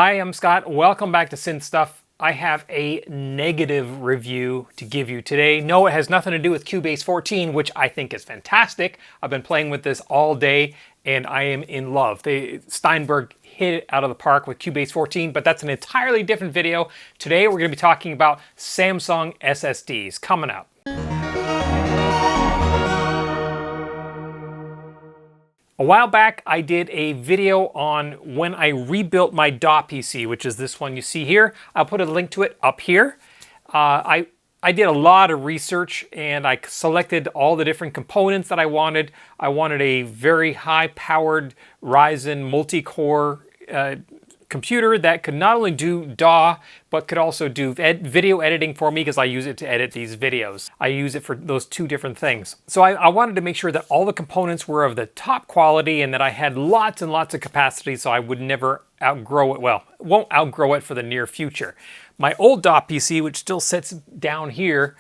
Hi, I'm Scott. Welcome back to Synth Stuff. I have a negative review to give you today. No, it has nothing to do with Cubase 14, which I think is fantastic. I've been playing with this all day and I am in love. Steinberg hit it out of the park with Cubase 14, but that's an entirely different video. Today we're going to be talking about Samsung SSDs coming up. A while back, I did a video on when I rebuilt my DAW PC, which is this one you see here. I'll put a link to it up here. I did a lot of research and I selected all the different components that I wanted. I wanted a very high-powered Ryzen multi-core computer that could not only do DAW, but could also do video editing for me because I use it to edit these videos. I use it for those two different things. So I wanted to make sure that all the components were of the top quality and that I had lots and lots of capacity so I would never outgrow it. Well, won't outgrow it for the near future. My old DAW PC, which still sits down here,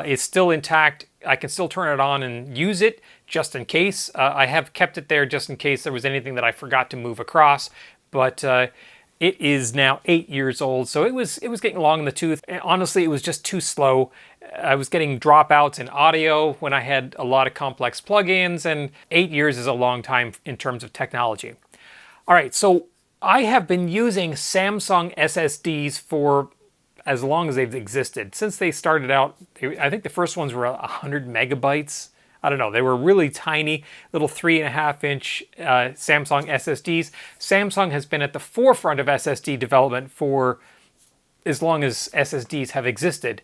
is still intact. I can still turn it on and use it just in case. I have kept it there just in case there was anything that I forgot to move across. But it is now 8 years old, so it was getting long in the tooth. And honestly, it was just too slow. I was getting dropouts in audio when I had a lot of complex plugins, and 8 years is a long time in terms of technology. All right, so I have been using Samsung SSDs for as long as they've existed. Since they started out, I think the first ones were 100 megabytes. I don't know, they were really tiny, little 3.5-inch Samsung SSDs. Samsung has been at the forefront of SSD development for as long as SSDs have existed.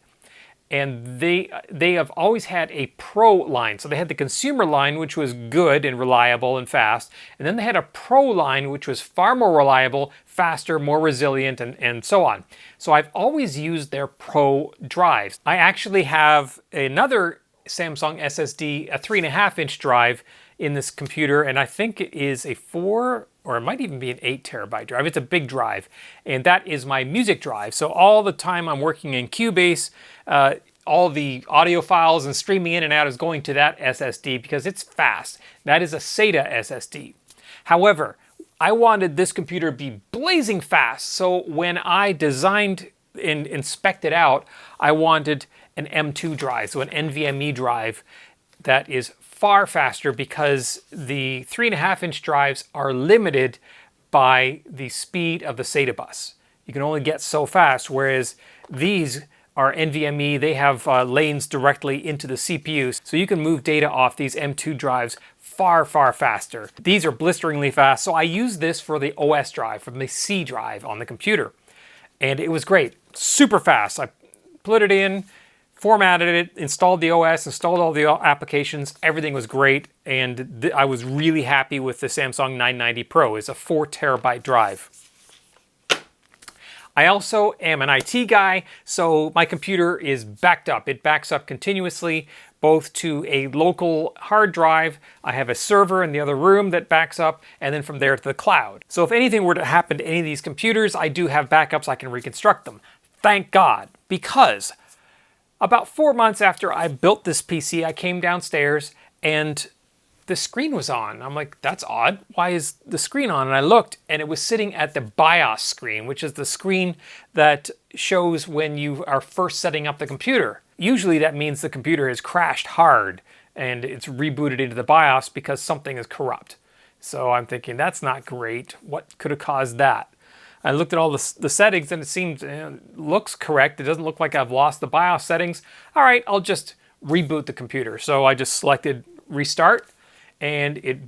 And they have always had a pro line. So they had the consumer line, which was good and reliable and fast. And then they had a pro line, which was far more reliable, faster, more resilient, and so on. So I've always used their pro drives. I actually have another Samsung SSD, a 3.5-inch drive in this computer, and I think it is a 4 or it might even be an 8 terabyte drive. It's a big drive, and that is my music drive. So all the time I'm working in Cubase, all the audio files and streaming in and out is going to that SSD because it's fast. That is a SATA SSD. However, I wanted this computer to be blazing fast, so when I designed and inspected out, I wanted an M2 drive, so an NVMe drive that is far faster because the 3.5-inch drives are limited by the speed of the SATA bus. You can only get so fast, whereas these are NVMe, they have lanes directly into the CPU, so you can move data off these M2 drives far, far faster. These are blisteringly fast, so I use this for the OS drive, from the C drive on the computer. And it was great, super fast. I put it in, formatted it, installed the OS, installed all the applications, everything was great, and I was really happy with the Samsung 990 Pro. It's a 4 terabyte drive. I also am an IT guy, so my computer is backed up. It backs up continuously, both to a local hard drive. I have a server in the other room that backs up, and then from there to the cloud. So if anything were to happen to any of these computers, I do have backups, I can reconstruct them. Thank God, because about 4 months after I built this PC, I came downstairs and the screen was on. I'm like, that's odd. Why is the screen on? And I looked and it was sitting at the BIOS screen, which is the screen that shows when you are first setting up the computer. Usually that means the computer has crashed hard and it's rebooted into the BIOS because something is corrupt. So I'm thinking, that's not great. What could have caused that? I looked at all the settings and it seems, looks correct. It doesn't look like I've lost the BIOS settings. All right, I'll just reboot the computer. So I just selected restart and it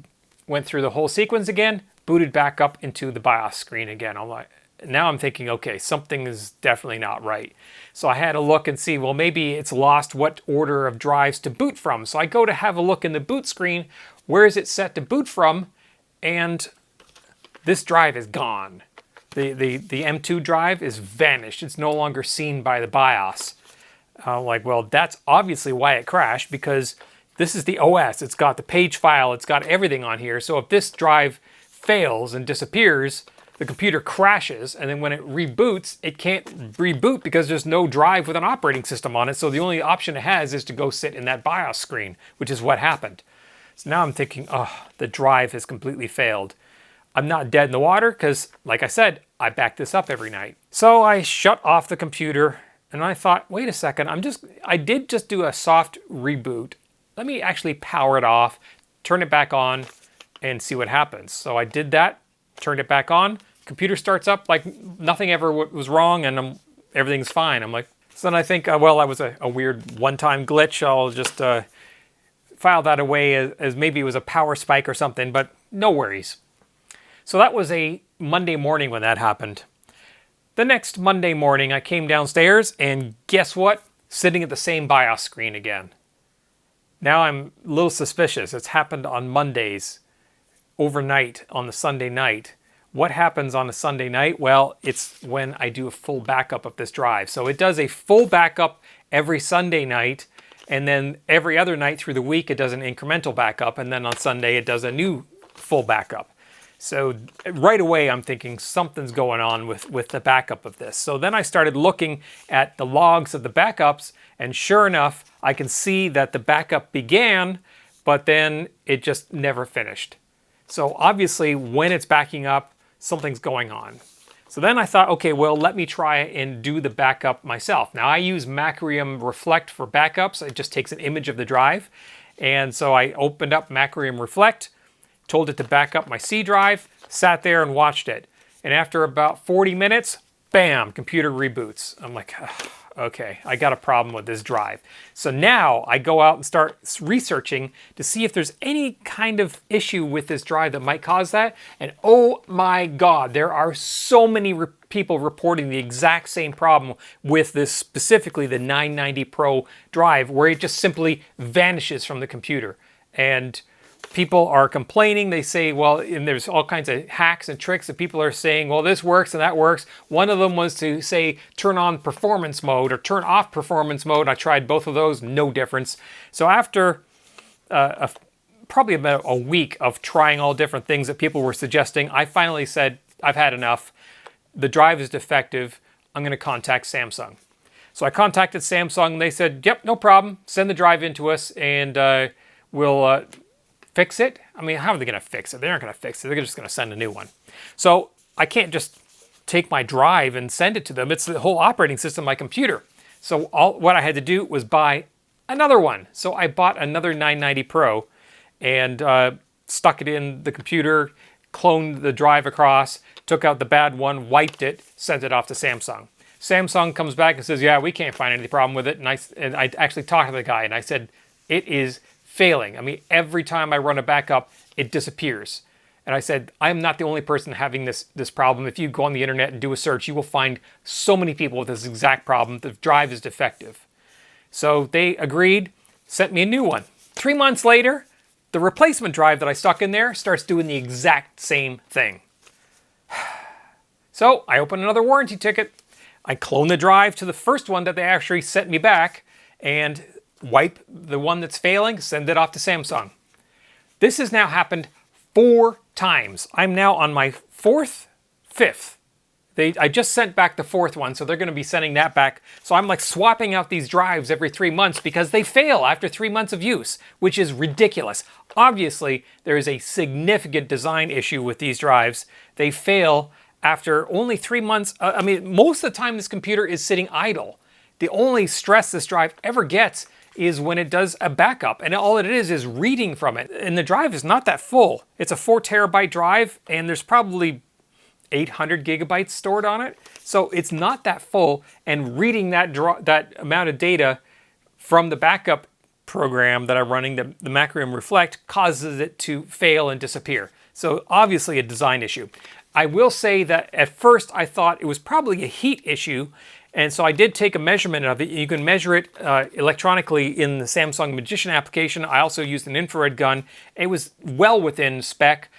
went through the whole sequence again, booted back up into the BIOS screen again. Now I'm thinking, okay, something is definitely not right. So I had to look and see, well, maybe it's lost what order of drives to boot from. So I go to have a look in the boot screen, where is it set to boot from? And this drive is gone. The M2 drive is vanished. It's no longer seen by the BIOS. I'm like, well, that's obviously why it crashed, because this is the OS. It's got the page file. It's got everything on here. So if this drive fails and disappears, the computer crashes, and then when it reboots, it can't reboot because there's no drive with an operating system on it. So the only option it has is to go sit in that BIOS screen, which is what happened. So now I'm thinking, oh, the drive has completely failed. I'm not dead in the water because, like I said, I back this up every night. So I shut off the computer and I thought, wait a second, I did just do a soft reboot. Let me actually power it off, turn it back on, and see what happens. So I did that, turned it back on, computer starts up like nothing ever was wrong and everything's fine. I'm like, so then I think, well, that was a weird one-time glitch. I'll just file that away as maybe it was a power spike or something, but no worries. So that was a Monday morning when that happened. The next Monday morning, I came downstairs and guess what? Sitting at the same BIOS screen again. Now I'm a little suspicious. It's happened on Mondays, overnight, on the Sunday night. What happens on a Sunday night? Well, it's when I do a full backup of this drive. So it does a full backup every Sunday night, and then every other night through the week it does an incremental backup, and then on Sunday it does a new full backup. So right away I'm thinking something's going on with the backup of this. So then I started looking at the logs of the backups, and sure enough, I can see that the backup began, but then it just never finished. So obviously when it's backing up, something's going on. So then I thought, okay, well, let me try and do the backup myself. Now I use Macrium Reflect for backups. It just takes an image of the drive. And so I opened up Macrium Reflect, told it to back up my C drive, sat there and watched it. And after about 40 minutes, bam, computer reboots. I'm like, okay, I got a problem with this drive. So now I go out and start researching to see if there's any kind of issue with this drive that might cause that. And oh my God, there are so many people reporting the exact same problem with this, specifically the 990 Pro drive, where it just simply vanishes from the computer. And people are complaining. They say, well, and there's all kinds of hacks and tricks that people are saying, well, this works and that works. One of them was to say, turn on performance mode or turn off performance mode. I tried both of those, no difference. So after probably about a week of trying all different things that people were suggesting, I finally said, I've had enough. The drive is defective. I'm going to contact Samsung. So I contacted Samsung and they said, yep, no problem. Send the drive in to us and we'll fix it. I mean, how are they going to fix it? They're not going to fix it. They're just going to send a new one. So I can't just take my drive and send it to them. It's the whole operating system of my computer. So what I had to do was buy another one. So I bought another 990 Pro and stuck it in the computer, cloned the drive across, took out the bad one, wiped it, sent it off to Samsung. Samsung comes back and says, yeah, we can't find any problem with it. And I actually talked to the guy and I said, it is failing. I mean, every time I run a backup, it disappears. And I said, I'm not the only person having this problem. If you go on the internet and do a search, you will find so many people with this exact problem. The drive is defective. So they agreed, sent me a new one. 3 months later, the replacement drive that I stuck in there starts doing the exact same thing. So I open another warranty ticket. I clone the drive to the first one that they actually sent me back and wipe the one that's failing, send it off to Samsung. This has now happened 4 times. I'm now on my fifth. I just sent back the 4th one, so they're going to be sending that back. So I'm like swapping out these drives every 3 months because they fail after 3 months of use, which is ridiculous. Obviously, there is a significant design issue with these drives. They fail after only 3 months. I mean, most of the time this computer is sitting idle. The only stress this drive ever gets is when it does a backup, and all it is reading from it. And the drive is not that full. It's a 4 terabyte drive, and there's probably 800 gigabytes stored on it. So it's not that full, and reading that amount of data from the backup program that I'm running, the Macrium Reflect, causes it to fail and disappear. So obviously a design issue. I will say that at first I thought it was probably a heat issue, and so I did take a measurement of it. You can measure it electronically in the Samsung Magician application. I also used an infrared gun. It was well within spec.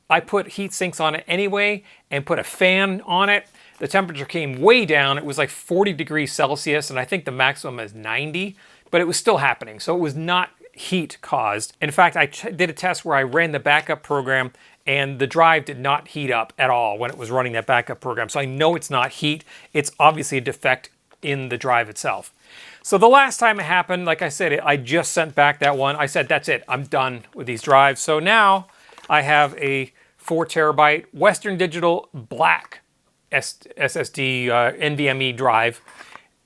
I put heat sinks on it anyway and put a fan on it. The temperature came way down. It was like 40 degrees Celsius, and I think the maximum is 90, but it was still happening. So it was not heat caused. In fact, I did a test where I ran the backup program and the drive did not heat up at all when it was running that backup program. So I know it's not heat. It's obviously a defect in the drive itself. So the last time it happened, like I said, I just sent back that one. I said, that's it. I'm done with these drives. So now I have a 4 terabyte Western Digital black SSD NVMe drive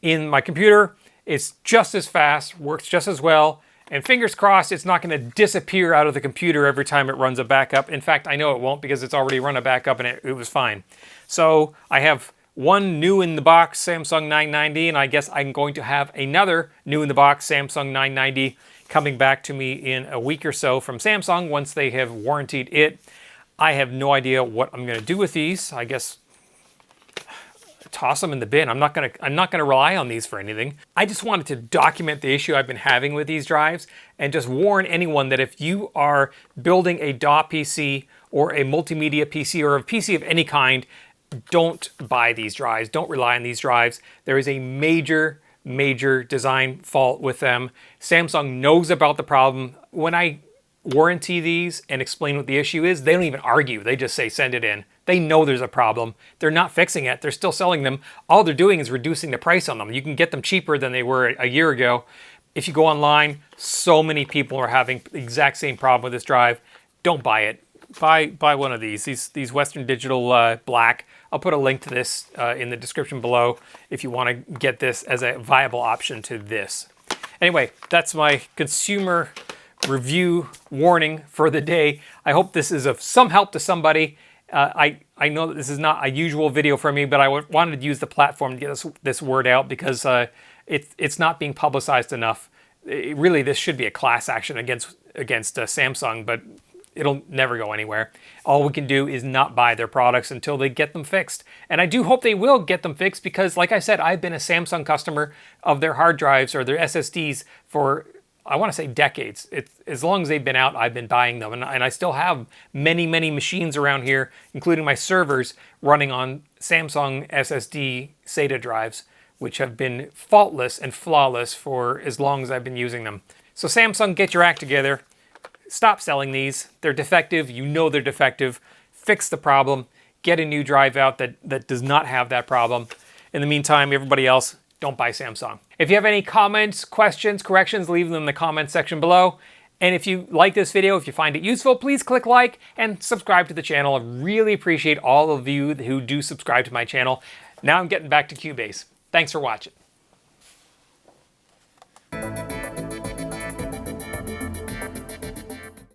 in my computer. It's just as fast, works just as well, and fingers crossed it's not going to disappear out of the computer every time it runs a backup. In fact, I know it won't because it's already run a backup and it was fine. So I have one new in the box Samsung 990, and I guess I'm going to have another new in the box Samsung 990 coming back to me in a week or so from Samsung once they have warrantied it. I have no idea what I'm going to do with these. I guess toss them in the bin. I'm not gonna rely on these for anything. I just wanted to document the issue I've been having with these drives and just warn anyone that if you are building a DAW PC or a multimedia PC or a PC of any kind, don't buy these drives. Don't rely on these drives. There is a major design fault with them. Samsung knows about the problem. When I warranty these and explain what the issue is, they don't even argue. They just say send it in. They know there's a problem. They're not fixing it. They're still selling them. All they're doing is reducing the price on them. You can get them cheaper than they were a year ago. If you go online, so many people are having the exact same problem with this drive. Don't buy it. Buy one of these Western Digital black. I'll put a link to this in the description below if you want to get this as a viable option to this. Anyway, that's my consumer review warning for the day. I hope this is of some help to somebody. I know that this is not a usual video for me, but I wanted to use the platform to get this word out because it's not being publicized enough. Really, this should be a class action against Samsung, but it'll never go anywhere. All we can do is not buy their products until they get them fixed. And I do hope they will get them fixed because, like I said, I've been a Samsung customer of their hard drives or their SSDs for, I want to say, decades. As long as they've been out, I've been buying them. And I still have many machines around here, including my servers, running on Samsung SSD SATA drives, which have been faultless and flawless for as long as I've been using them. So Samsung, get your act together. Stop selling these. They're defective. You know they're defective. Fix the problem. Get a new drive out that does not have that problem. In the meantime, everybody else, don't buy Samsung. If you have any comments, questions, corrections, leave them in the comments section below. And if you like this video, if you find it useful, please click like and subscribe to the channel. I really appreciate all of you who do subscribe to my channel. Now I'm getting back to Cubase. Thanks for watching.